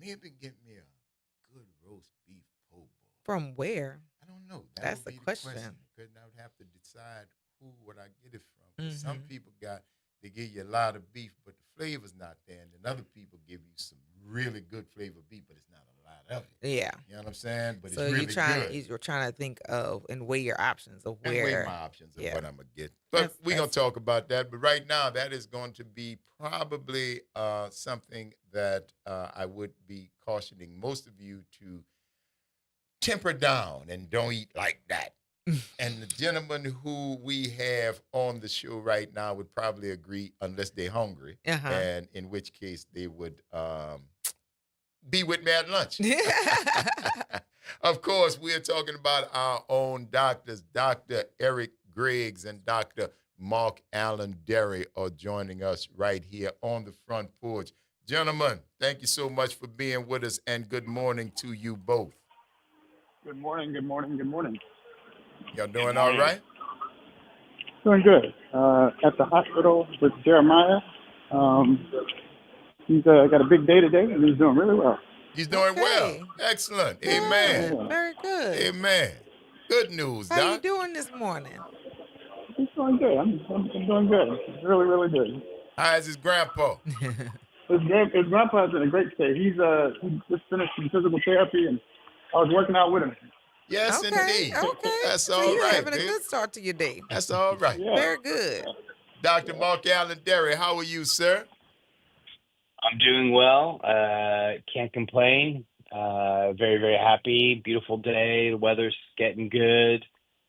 maybe get me a good roast beef po' boy. From where? I don't know. That That's would the be the question. question. Because I would have to decide who would I get it from. 'Cause some Mm-hmm. people they give you a lot of beef, but the flavor's not there. And then other people give you some really good flavored beef, but it's not a lot of it. Yeah. You know what I'm saying? But So it's really good. you're trying to think of and weigh your options of And weigh where. my options of Yeah. what I'm going to get. But we're going to talk about that. But right now, that is going to be probably something that I would be cautioning most of you to temper down and don't eat like that. And the gentleman who we have on the show right now would probably agree, unless they're hungry, and in which case they would be with me at lunch. Of course, we're talking about our own doctors. Dr. Eric Griggs and Dr. Mark Allen Derry are joining us right here on the front porch. Gentlemen, thank you so much for being with us, and good morning to you both. Good morning, good morning, good morning. Y'all doing all right? Doing good. At the hospital with Jeremiah. He's got a big day today, and he's doing really well. He's doing well. Excellent. Good. Amen. Very good. Amen. Good news, Doc. How you doing this morning? He's doing good. I'm doing good. Really, really good. How is his grandpa? His grandpa's in a great state. He just finished some physical therapy, and I was working out with him. Yes, indeed. Okay. That's So all you're right, having a babe. good start to your day. That's all right. Yeah. Very good. Dr. Mark Allen Derry, how are you, sir? I'm doing well. Can't complain. Very, very happy. Beautiful day. The weather's getting good.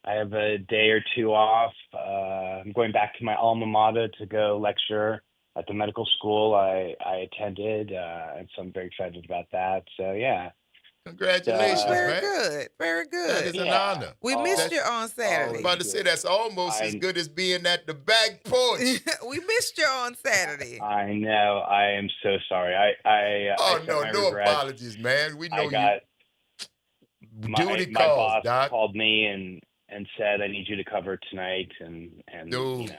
I have a day or two off. I'm going back to my alma mater to go lecture at the medical school I attended, and so I'm very excited about that. So, yeah. Congratulations, Very man. good. Very good. That is an honor. We missed you on I Saturday. was about to say that's almost as good as being at the back porch. We missed you on Saturday. I know. I am so sorry. No apologies, man. We know my boss called me and said, I need you to cover tonight. And Dude,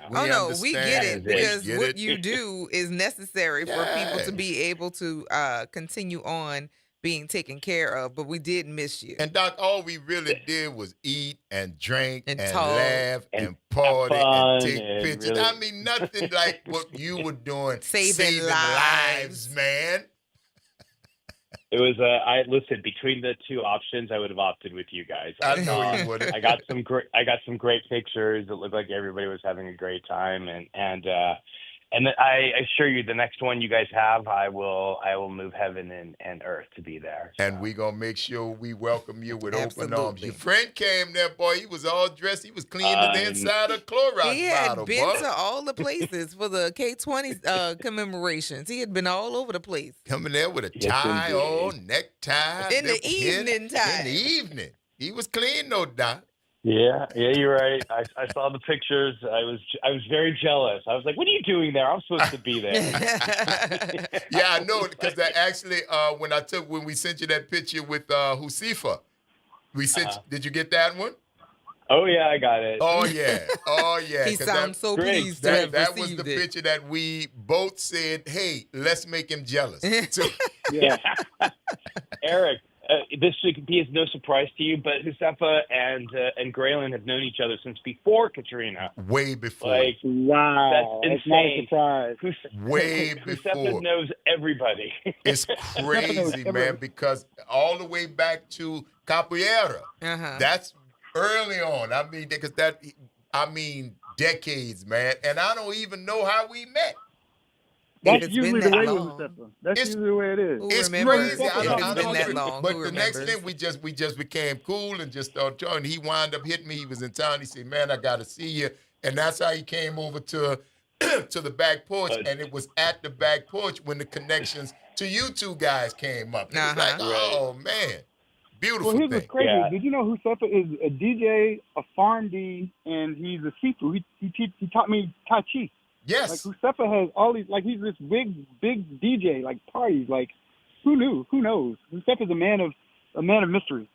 we get it, because what you do is necessary for people to be able to continue on being taken care of, but we did miss you. And Doc, all we really did was eat and drink and talk laugh and party and take pictures. Really... I mean, nothing like what you were doing, saving lives, man. It was listen, between the two options, I would have opted with you guys. I know you would have. I got some great pictures. It looked like everybody was having a great time, and I assure you, the next one you guys have, I will move heaven and earth to be there. So. And we're going to make sure we welcome you with open arms. Your friend came there, boy. He was all dressed. He was cleaning the inside of Clorox bottle, He had been boy. to all the places for the K-20 commemorations. He had been all over the place. Coming there with a tie on, necktie. In the evening time. In the evening. He was clean, no doubt. Yeah, you're right. I saw the pictures. I was very jealous. I was like, "What are you doing there? I'm supposed to be there." Yeah, I know, because actually, when we sent you that picture with Husifa, we sent. Did you get that one? Oh yeah, I got it. Oh yeah. He sounds so pleased to have that was received the it. picture that we both said, "Hey, let's make him jealous." So, yeah, Eric. This should be as no surprise to you, but Husefa and Graylin have known each other since before Katrina. Way before. Like, wow, that's insane. Not a surprise. Way before. Husefa knows everybody. It's crazy, man, because all the way back to Capoeira, that's early on. I mean, decades, man, and I don't even know how we met. That's usually the way with Mustafa. That's usually the way it is. It's crazy. I don't been that long. But the next thing, we just became cool and just started talking. He wound up hitting me. He was in town. He said, "Man, I got to see you." And that's how he came over to the back porch. And it was at the back porch when the connections to you two guys came up. It was like, oh, man. Beautiful Well, here's thing. what's crazy. Yeah. Did you know Husefa is a DJ, a farm D, and he's a Sifu? He taught me Tai Chi. Yes. Like, Husefa has all these, like, he's this big DJ, like, parties. Like, who knew? Who knows? Husefa's a man of mystery.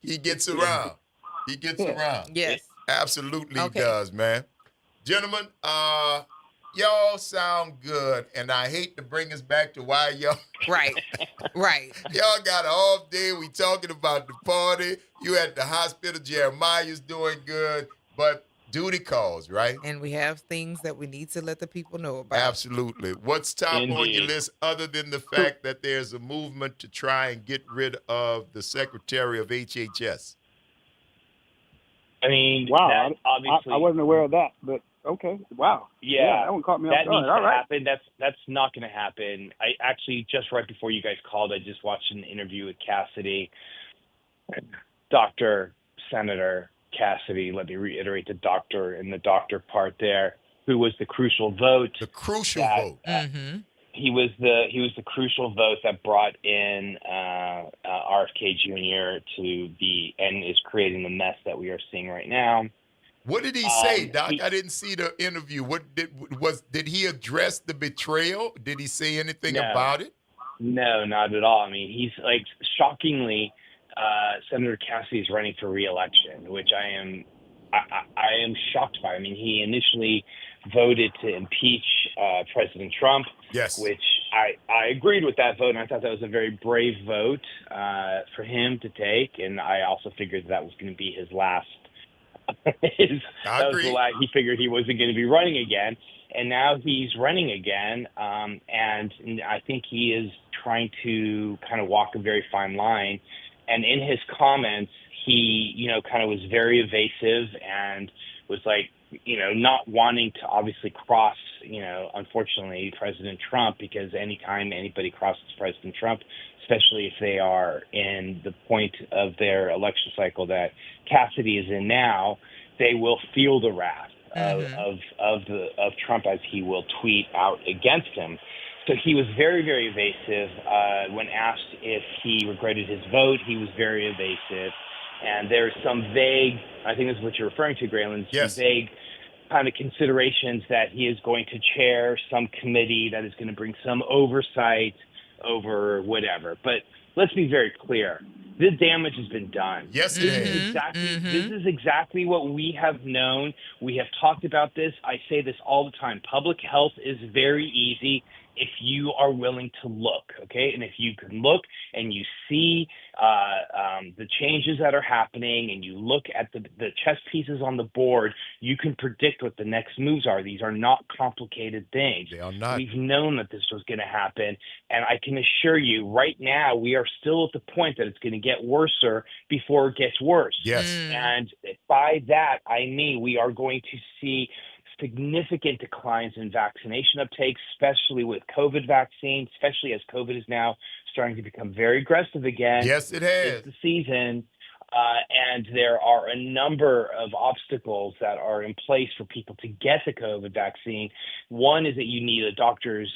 He gets around. He gets around. Yes. Absolutely does, man. Gentlemen, y'all sound good, and I hate to bring us back to why y'all Right. y'all got an off day. We talking about the party. You at the hospital. Jeremiah's doing good, but duty calls, right? And we have things that we need to let the people know about. Absolutely. What's top on your Indeed. list other than the fact that there's a movement to try and get rid of the Secretary of HHS? I mean, Wow, that obviously. I wasn't aware of that, but okay. Wow. Yeah, that one caught me off that guard. needs All to right. happen. That's not going to happen. I actually, just right before you guys called, I just watched an interview with Cassidy, Dr. Senator Cassidy. Let me reiterate the doctor and the doctor part there, who was the crucial vote. The crucial that, vote. Mm-hmm. He was the crucial vote that brought in RFK Jr. to be and is creating the mess that we are seeing right now. What did he say, Doc? I didn't see the interview. What did he address the betrayal? Did he say anything about it? No, not at all. I mean, he's like shockingly, Senator Cassidy is running for re-election, which I am shocked by. I mean, he initially voted to impeach President Trump, yes, which I agreed with that vote, and I thought that was a very brave vote for him to take, and I also figured that was going to be his last. He figured he wasn't going to be running again, and now he's running again, and I think he is trying to kind of walk a very fine line. And in his comments, he, kind of was very evasive and was like, not wanting to obviously cross, unfortunately, President Trump, because anytime anybody crosses President Trump, especially if they are in the point of their election cycle that Cassidy is in now, they will feel the wrath of Trump, as he will tweet out against him. So he was very, very evasive. When asked if he regretted his vote, he was very evasive. And there's some vague, I think this is what you're referring to, Graylin, some vague kind of considerations that he is going to chair some committee that is going to bring some oversight over whatever. But let's be very clear. The damage has been done. Yes, This is exactly what we have known. We have talked about this. I say this all the time. Public health is very easy if you are willing to look, okay? And if you can look and you see the changes that are happening and you look at the chess pieces on the board, you can predict what the next moves are. These are not complicated things. They are not. We've known that this was going to happen, and I can assure you right now we are still at the point that it's going to get worse before it gets worse. Yes. And by that, I mean we are going to see significant declines in vaccination uptake, especially with COVID vaccine, especially as COVID is now starting to become very aggressive again. Yes, it has. It's the season. And there are a number of obstacles that are in place for people to get the COVID vaccine. One is that you need a doctor's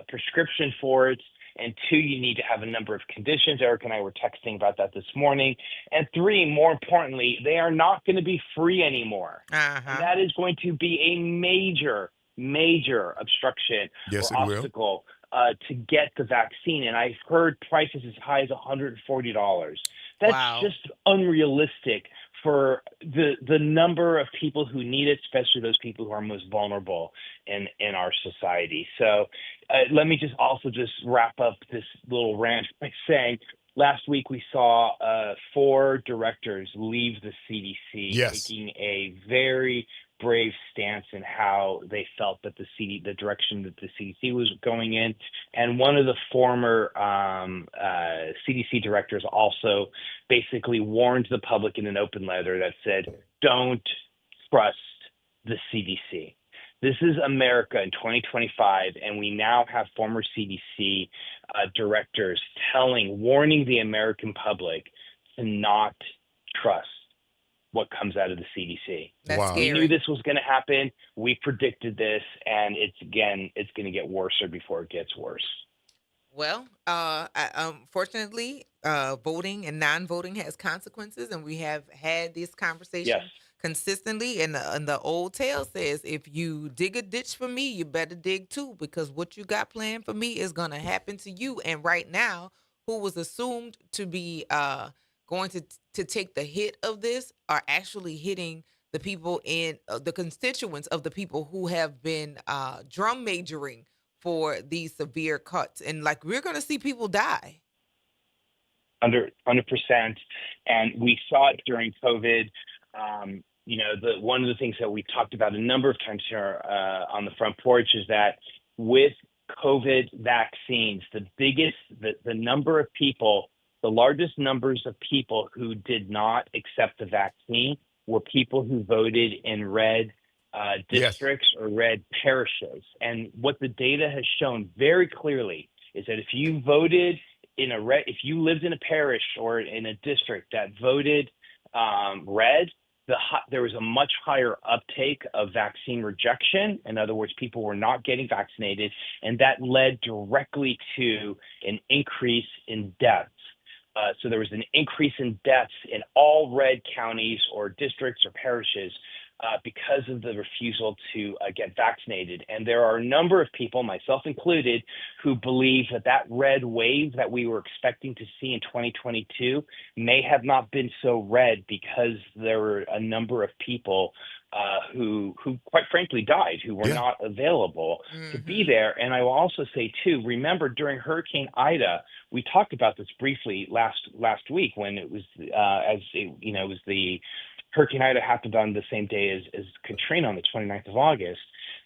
prescription for it. And two, you need to have a number of conditions. Eric and I were texting about that this morning. And three, more importantly, they are not going to be free anymore. And that is going to be a major, major obstruction or obstacle to get the vaccine. And I've heard prices as high as $140. That's just unrealistic for the number of people who need it, especially those people who are most vulnerable in our society. So let me just wrap up this little rant by saying last week we saw 4 directors leave the CDC, taking a very brave stance in how they felt that the direction that the CDC was going in. And one of the former CDC directors also basically warned the public in an open letter that said, don't trust the CDC. This is America in 2025, and we now have former CDC directors warning the American public to not trust what comes out of the CDC. That's scary. We knew this was going to happen. We predicted this, and it's going to get worse before it gets worse. Well, unfortunately, voting and non-voting has consequences, and we have had this conversation consistently. And the old tale says, if you dig a ditch for me, you better dig two, because what you got planned for me is going to happen to you. And right now, who was assumed to be going to take the hit of this are actually hitting the people in the constituents of the people who have been drum majoring for these severe cuts. And like, we're going to see people die. 100%. And we saw it during COVID. One of the things that we talked about a number of times here on the Front Porch is that with COVID vaccines, the number of people, the largest numbers of people who did not accept the vaccine were people who voted in red districts or red parishes. And what the data has shown very clearly is that if you voted if you lived in a parish or in a district that voted red, there was a much higher uptake of vaccine rejection. In other words, people were not getting vaccinated, and that led directly to an increase in deaths. So there was an increase in deaths in all red counties or districts or parishes because of the refusal to get vaccinated. And there are a number of people, myself included, who believe that red wave that we were expecting to see in 2022 may have not been so red because there were a number of people who quite frankly died, who were not available to be there. And I will also say too, remember during Hurricane Ida, we talked about this briefly last week when it was it was the Hurricane Ida happened on the same day as Katrina on the 29th of August,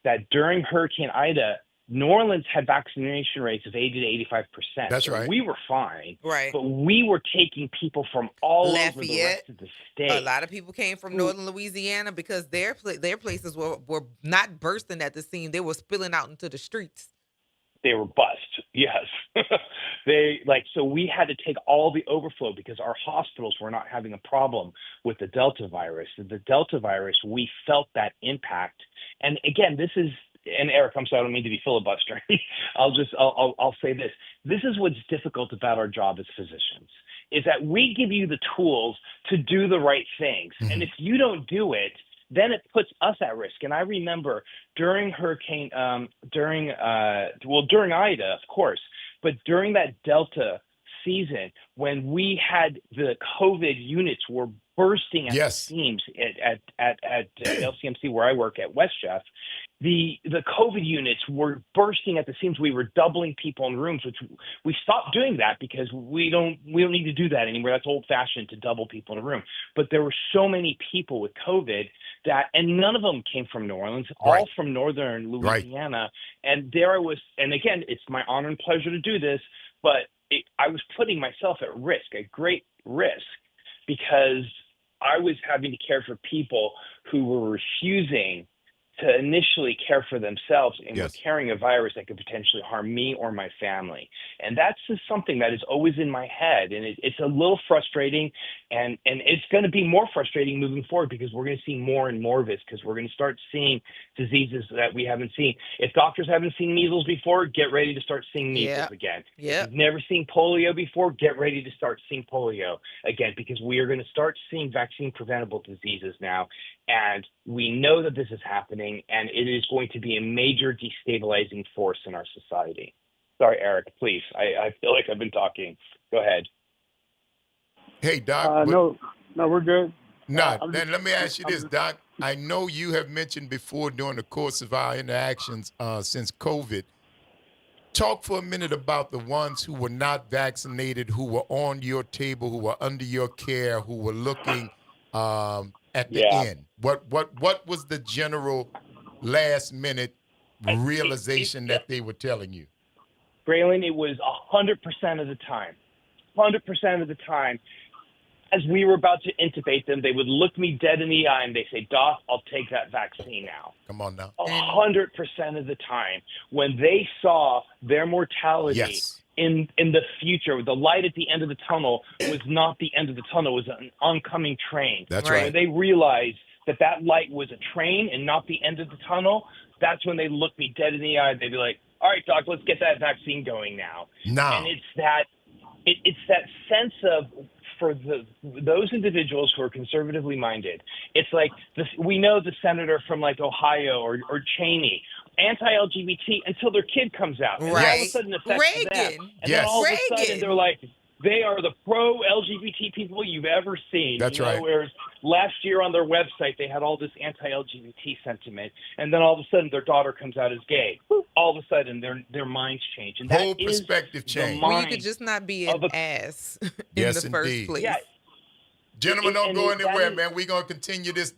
that during Hurricane Ida, New Orleans had vaccination rates of 80 to 85%. That's right. We were fine. Right. But we were taking people from all over the rest of the state. A lot of people came from northern Louisiana because their places were not bursting at the seam. They were spilling out into the streets. They were bust. Yes. So we had to take all the overflow because our hospitals were not having a problem with the Delta virus. The Delta virus, we felt that impact. And again, and Eric, I'm sorry, I don't mean to be filibustering. I'll say this. This is what's difficult about our job as physicians, is that we give you the tools to do the right things. Mm-hmm. And if you don't do it, then it puts us at risk. And I remember during during Ida, of course, but during that Delta season, when we had the COVID units were bursting at the seams at LCMC where I work at Westchef, the COVID units were bursting at the seams. We were doubling people in rooms, which we stopped doing that because we don't need to do that anymore. That's old fashioned to double people in a room. But there were so many people with COVID and none of them came from New Orleans, all from northern Louisiana. Right. And there I was, and again, it's my honor and pleasure to do this, but I was putting myself at risk, at great risk, because I was having to care for people who were refusing to initially care for themselves and were carrying a virus that could potentially harm me or my family. And that's just something that is always in my head. And it's a little frustrating, and it's going to be more frustrating moving forward because we're going to see more and more of this, because we're going to start seeing diseases that we haven't seen. If doctors haven't seen measles before, get ready to start seeing measles again. If you've never seen polio before, get ready to start seeing polio again, because we are going to start seeing vaccine preventable diseases now. And we know that this is happening, and it is going to be a major destabilizing force in our society. Sorry, Eric, please. I feel like I've been talking. Go ahead. Hey, Doc. No, we're good. Then let me ask you this, Doc. I know you have mentioned before during the course of our interactions since COVID. Talk for a minute about the ones who were not vaccinated, who were on your table, who were under your care, who were looking at the end. What was the general last minute realization that they were telling you? Braylon, it was 100% of the time. 100% of the time, as we were about to intubate them, they would look me dead in the eye and they say, "Doc, I'll take that vaccine now." Come on now. 100% of the time, when they saw their mortality in the future, the light at the end of the tunnel was not the end of the tunnel, it was an oncoming train. That's right. When they realized that light was a train and not the end of the tunnel, that's when they looked me dead in the eye. They'd be like, "All right, Doc, let's get that vaccine going now." And it's that sense of, for those individuals who are conservatively minded, it's like we know the senator from like Ohio or Cheney, anti-LGBT until their kid comes out. And all of a sudden it affects them. And then all of a sudden They are the pro-LGBT people you've ever seen. That's right. Whereas last year on their website, they had all this anti-LGBT sentiment, and then all of a sudden their daughter comes out as gay. All of a sudden their minds change. And Whole that is perspective change. Well, you could just not be an ass in Yes, the first indeed. place. Yeah. Gentlemen, don't go And anywhere, that is- man. We're going to continue this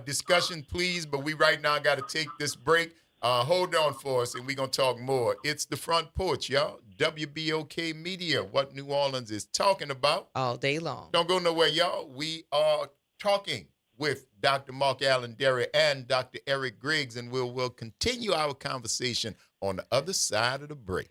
discussion, please, but we right now got to take this break. Hold on for us, and we're going to talk more. It's the Front Porch, y'all. WBOK Media, what New Orleans is talking about. All day long. Don't go nowhere, y'all. We are talking with Dr. Mark Allen Derry and Dr. Eric Griggs, and we'll continue our conversation on the other side of the break.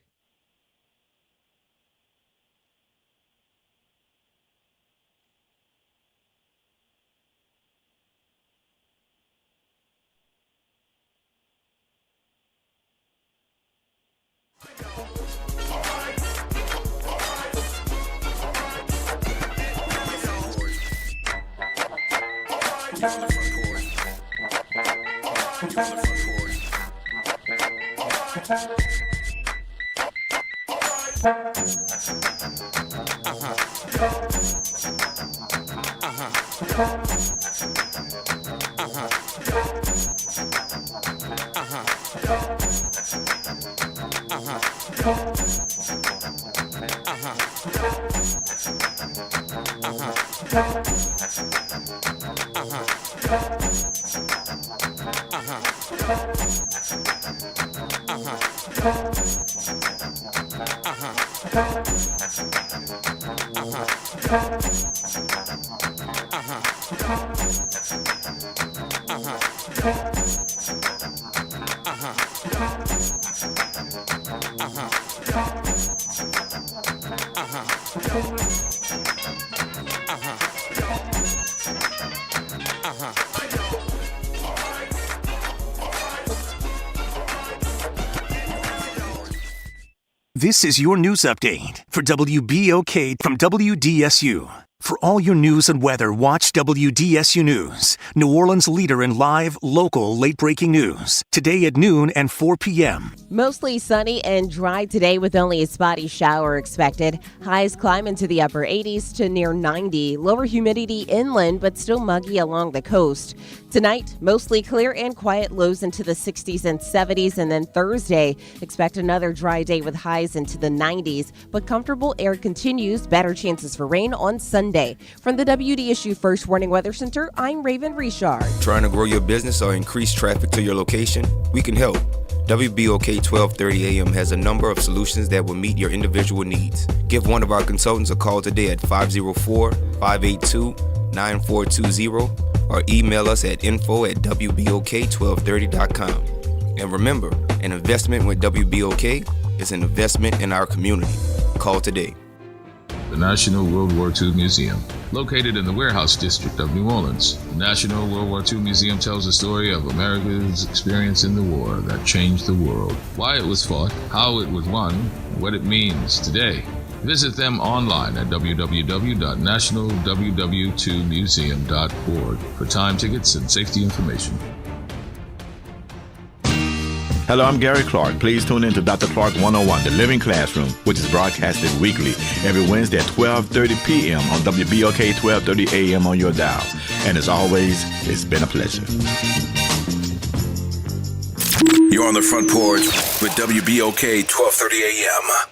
This is your news update for WBOK from WDSU. For all your news and weather, watch WDSU News, New Orleans' leader in live, local, late-breaking news. Today at noon and 4 p.m. Mostly sunny and dry today with only a spotty shower expected. Highs climb into the upper 80s to near 90. Lower humidity inland, but still muggy along the coast. Tonight, mostly clear and quiet, lows into the 60s and 70s. And then Thursday, expect another dry day with highs into the 90s. But comfortable air continues. Better chances for rain on Sunday. From the WDSU First Warning Weather Center, I'm Raven Richard. Trying to grow your business or increase traffic to your location? We can help. WBOK 1230 AM has a number of solutions that will meet your individual needs. Give one of our consultants a call today at 504-582-9420 or email us at info@wbok1230.com. And remember, an investment with WBOK is an investment in our community. Call today. The National World War II Museum, located in the Warehouse District of New Orleans. The National World War II Museum tells the story of America's experience in the war that changed the world, why it was fought, how it was won, and what it means today. Visit them online at www.nationalww2museum.org for time tickets and safety information. Hello, I'm Gary Clark. Please tune in to Dr. Clark 101, The Living Classroom, which is broadcasted weekly every Wednesday at 12:30 p.m. on WBOK 1230 AM on your dial. And as always, it's been a pleasure. You're on the Front Porch with WBOK 1230 AM.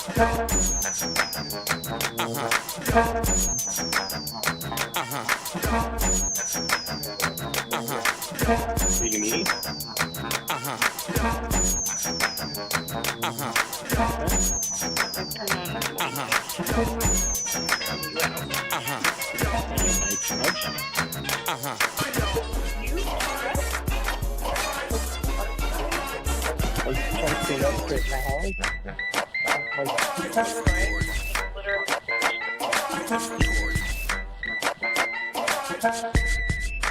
Me?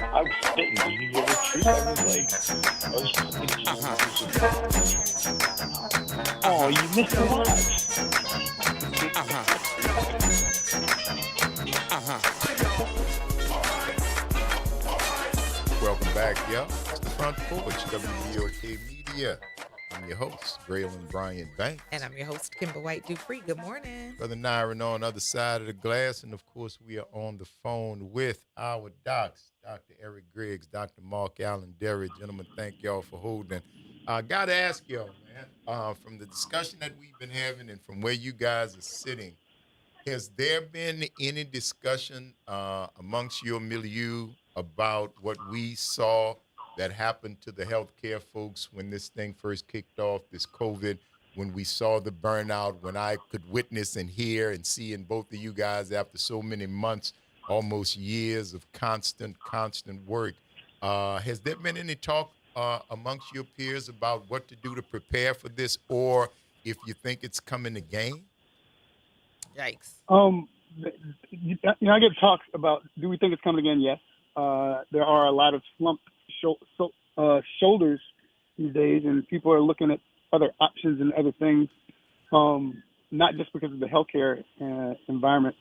I was spitting. Did you hear the truth? I was fucking. Oh, you missed a lot. Welcome back, y'all. It's the Front Porch, WBOK Media. I'm your host, Braylon Bryant Banks. And I'm your host, Kimber White Dupree. Good morning. Brother Nyron on the other side of the glass. And, of course, we are on the phone with our docs, Dr. Eric Griggs, Dr. Mark Allen Derry. Gentlemen, thank y'all for holding. I got to ask y'all, man, from the discussion that we've been having and from where you guys are sitting, has there been any discussion amongst your milieu about what we saw that happened to the healthcare folks when this thing first kicked off, this COVID, when we saw the burnout, when I could witness and hear and see in both of you guys after so many months, almost years of constant work. Has there been any talk amongst your peers about what to do to prepare for this, or if you think it's coming again? Yikes. I get talks about, do we think it's coming again? Yes. There are a lot of slumped shoulders these days, and people are looking at other options and other things, not just because of the healthcare environment.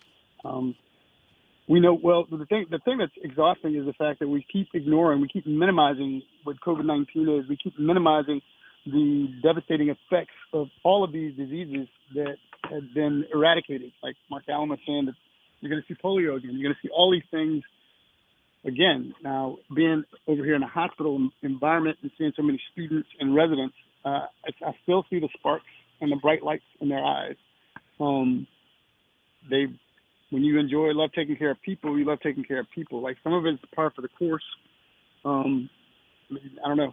We know, well, the thing that's exhausting is the fact that we keep ignoring, we keep minimizing what COVID-19 is. We keep minimizing the devastating effects of all of these diseases that have been eradicated. Like Mark Allen was saying, that you're going to see polio again. You're going to see all these things again. Now, being over here in a hospital environment and seeing so many students and residents, I still see the sparks and the bright lights in their eyes. When you love taking care of people, you love taking care of people. Like, some of it's par for the course. I don't know.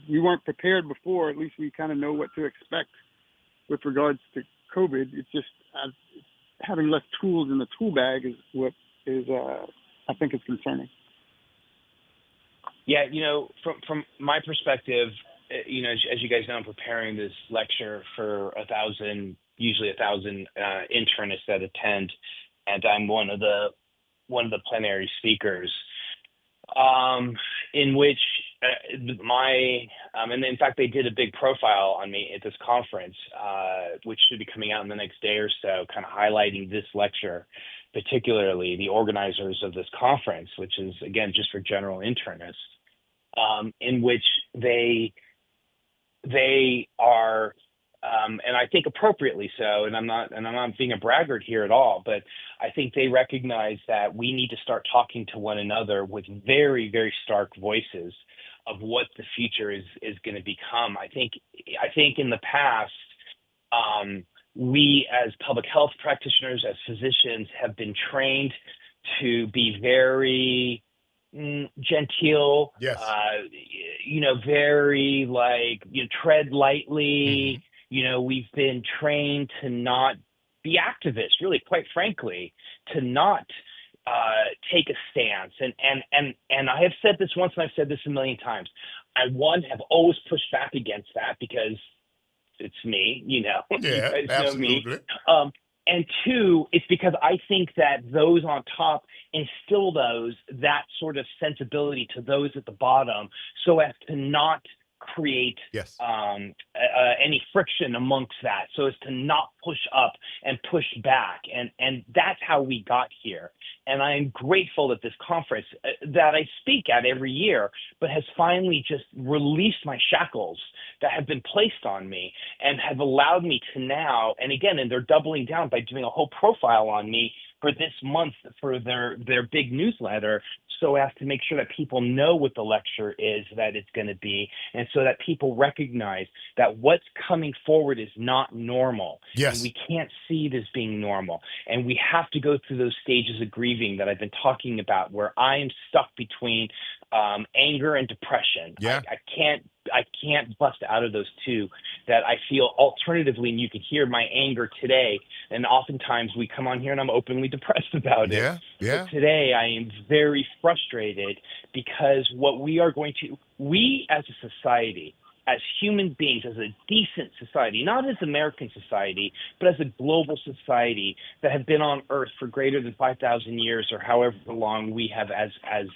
We weren't prepared before. At least we kind of know what to expect with regards to COVID. It's just having less tools in the tool bag is what is, I think, is concerning. Yeah, from my perspective, as you guys know, I'm preparing this lecture for 1,000 internists that attend, and I'm one of the plenary speakers, in which and in fact, they did a big profile on me at this conference, which should be coming out in the next day or so, kind of highlighting this lecture, particularly the organizers of this conference, which is, again, just for general internists, in which they are, and I think appropriately so, and I'm not being a braggart here at all, but I think they recognize that we need to start talking to one another with very, very stark voices of what the future is going to become. I think in the past, we as public health practitioners, as physicians, have been trained to be very genteel, yes. Very tread lightly. Mm-hmm. We've been trained to not be activists, really, quite frankly, to not take a stance. And I have said this once, and I've said this a million times. I, one, have always pushed back against that because it's me, Yeah, you guys absolutely. know me. And two, it's because I think that those on top instill that sort of sensibility to those at the bottom, so as to not create yes. Any friction amongst that, so as to not push up and push back. And that's how we got here. And I am grateful that this conference that I speak at every year, but has finally just released my shackles that have been placed on me and have allowed me to now, and they're doubling down by doing a whole profile on me, for this month for their big newsletter, so as to make sure that people know what the lecture is that it's going to be, and so that people recognize that what's coming forward is not normal. Yes. And we can't see it as being normal. And we have to go through those stages of grieving that I've been talking about, where I am stuck between anger and depression. Yeah. I can't bust out of those two, that I feel alternatively, and you can hear my anger today, and oftentimes we come on here and I'm openly depressed about it. Yeah. But today I am very frustrated because we as a society, as human beings, as a decent society, not as American society, but as a global society that have been on Earth for greater than 5,000 years, or however long we have as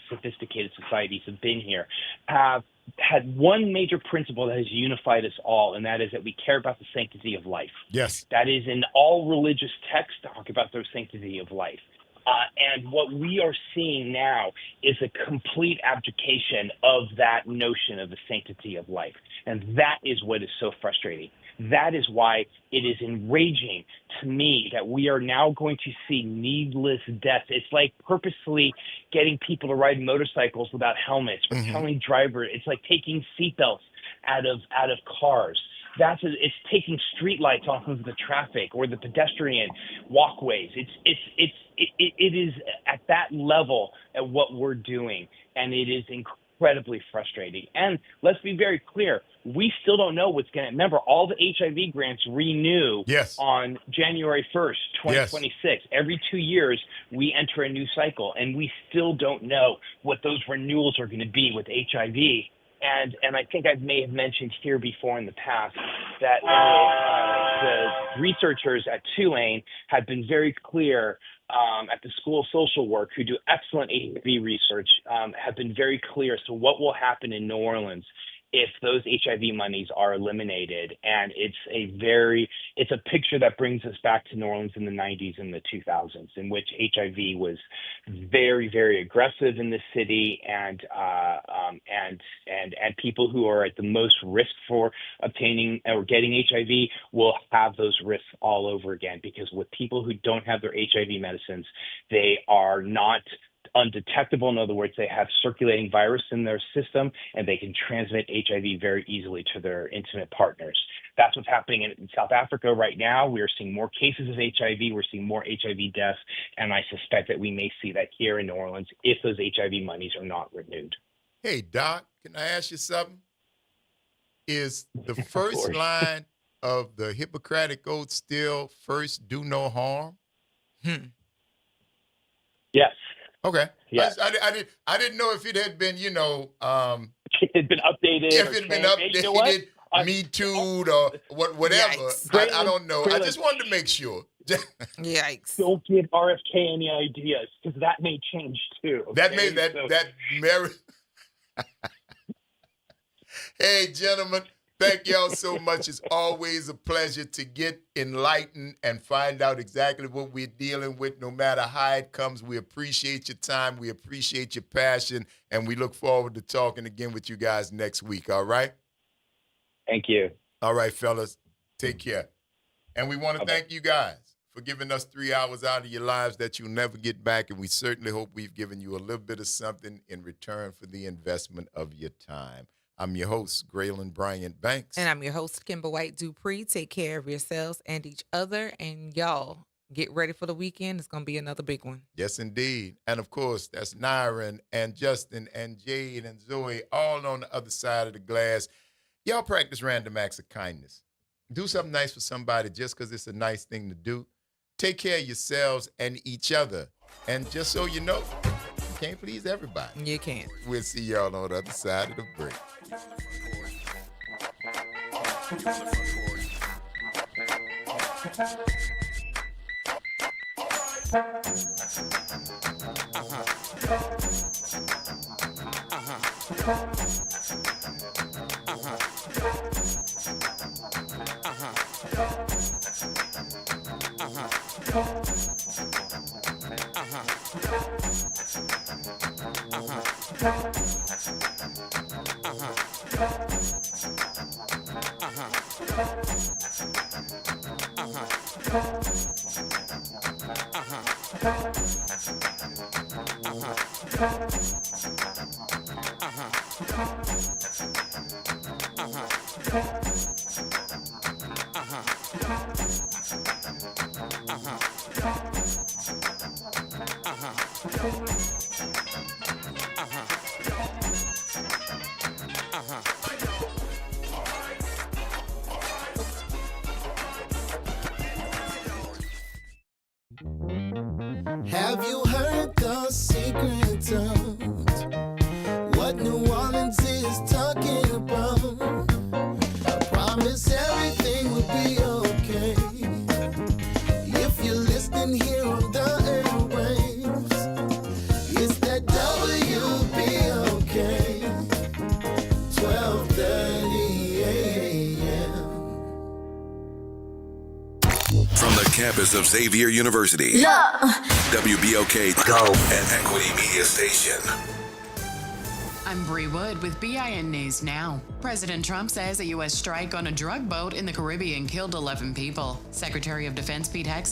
sophisticated societies have been here, have had one major principle that has unified us all, and that is that we care about the sanctity of life. Yes. That is, in all religious texts talk about the sanctity of life. And what we are seeing now is a complete abdication of that notion of the sanctity of life. And that is what is so frustrating. That is why it is enraging to me that we are now going to see needless deaths. It's like purposely getting people to ride motorcycles without helmets, or telling drivers. It's like taking seatbelts out of cars. It's taking streetlights off of the traffic or the pedestrian walkways. It is at that level at what we're doing, and it is incredibly frustrating. And let's be very clear, we still don't know what's going to. Remember, all the HIV grants renew on January 1st, 2026. Yes. Every 2 years, we enter a new cycle, and we still don't know what those renewals are going to be with HIV. And I think I may have mentioned here before in the past that the researchers at Tulane have been very clear at the School of Social Work, who do excellent HIV research, have been very clear as to what will happen in New Orleans if those HIV monies are eliminated. And it's a picture that brings us back to New Orleans in the 90s and the 2000s, in which HIV was very, very aggressive in the city, and people who are at the most risk for obtaining or getting HIV will have those risks all over again, because with people who don't have their HIV medicines, they are not undetectable. In other words, they have circulating virus in their system, and they can transmit HIV very easily to their intimate partners. That's what's happening in South Africa right now. We are seeing more cases of HIV. We're seeing more HIV deaths, and I suspect that we may see that here in New Orleans if those HIV monies are not renewed. Hey, Doc, can I ask you something? Is the first line of the Hippocratic Oath still "first do no harm"? Yes. Okay. Yes. I didn't know if it had been, it had been updated. If it had been updated, you know what? Me Too, or whatever. I don't know. I just wanted to make sure. Yikes! Don't give RFK any ideas, because that may change too. Okay? That Hey, gentlemen, thank y'all so much. It's always a pleasure to get enlightened and find out exactly what we're dealing with, no matter how it comes. We appreciate your time. We appreciate your passion, and we look forward to talking again with you guys next week, all right? Thank you. All right, fellas. Take care. And we want to thank you guys for giving us 3 hours out of your lives that you'll never get back, and we certainly hope we've given you a little bit of something in return for the investment of your time. I'm your host, Graylin Bryant Banks. And I'm your host, Kimber White Dupree. Take care of yourselves and each other. And y'all, get ready for the weekend. It's going to be another big one. Yes, indeed. And, of course, that's Nyron and Justin and Jade and Zoe all on the other side of the glass. Y'all practice random acts of kindness. Do something nice for somebody just because it's a nice thing to do. Take care of yourselves and each other. And just so you know, you can't please everybody. You can't. We'll see y'all on the other side of the break. Have you heard the secret of what New Orleans is talking about? I promise everything will be okay if you're listening here on the airwaves. It's that WBOK 12:30 a.m. From the campus of Xavier University, WBOK Go and Equity Media Station. I'm Bree Wood with BIN News Now. President Trump says a U.S. strike on a drug boat in the Caribbean killed 11 people. Secretary of Defense Pete Hegseth